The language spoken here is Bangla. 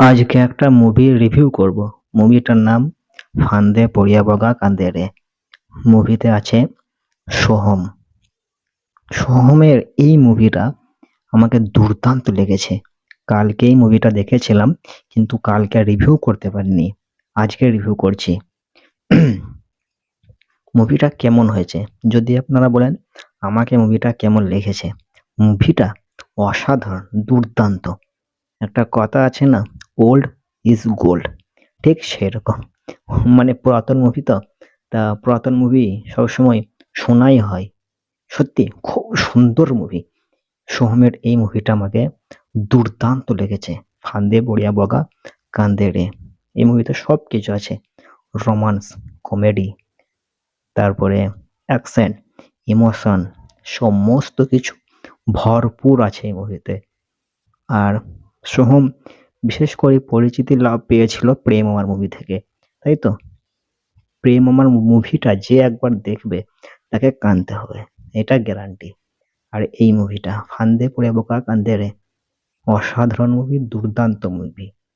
আজকে একটা মুভি রিভিউ করব। মুভিটার নাম ফান্দে পড়িয়া বগা কান্দে রে। মুভিতে আছে সোহম। সোহমের এই মুভিটা আমাকে দুর্দান্ত লেগেছে। কালকে এই মুভিটা দেখেছিলাম, কিন্তু কালকে রিভিউ করতে পারিনি। আজকে রিভিউ করছি। মুভিটা কেমন হয়েছে যদি আপনারা বলেন আমাকে মুভিটা কেমন লেগেছে। মুভিটা অসাধারণ, দুর্দান্ত। একটা কথা আছে না, ওল্ড ইজ গোল্ড, ঠিক সেরকম। মানে পুরাতন মুভি তো, তা পুরাতন মুভি সবসময় শোনাই হয়। সত্যি খুব সুন্দর মুভি। সোহমের এই মুভিটা আমাকে দুর্দান্ত লেগেছে। ফান্দে পড়িয়া বগা কান্দে রে। এই মুভিতে সব কিছু আছে, রোমান্স, কমেডি, তারপরে অ্যাকশন, ইমোশন, সমস্ত কিছু ভরপুর আছে এই মুভিতে। আর সোহম বিশেষ করে পরিচিতি লাভ পেয়েছিল প্রেম আমার মুভি থেকে, তাই তো? প্রেম আমার মুভিটা যে একবার দেখবে তাকে কাঁদতে হবে, এটা গ্যারান্টি। আর এই মুভিটা ফান্দে পড়ে বোকা কান্দে রে, অসাধারণ মুভি, দুর্দান্ত মুভি।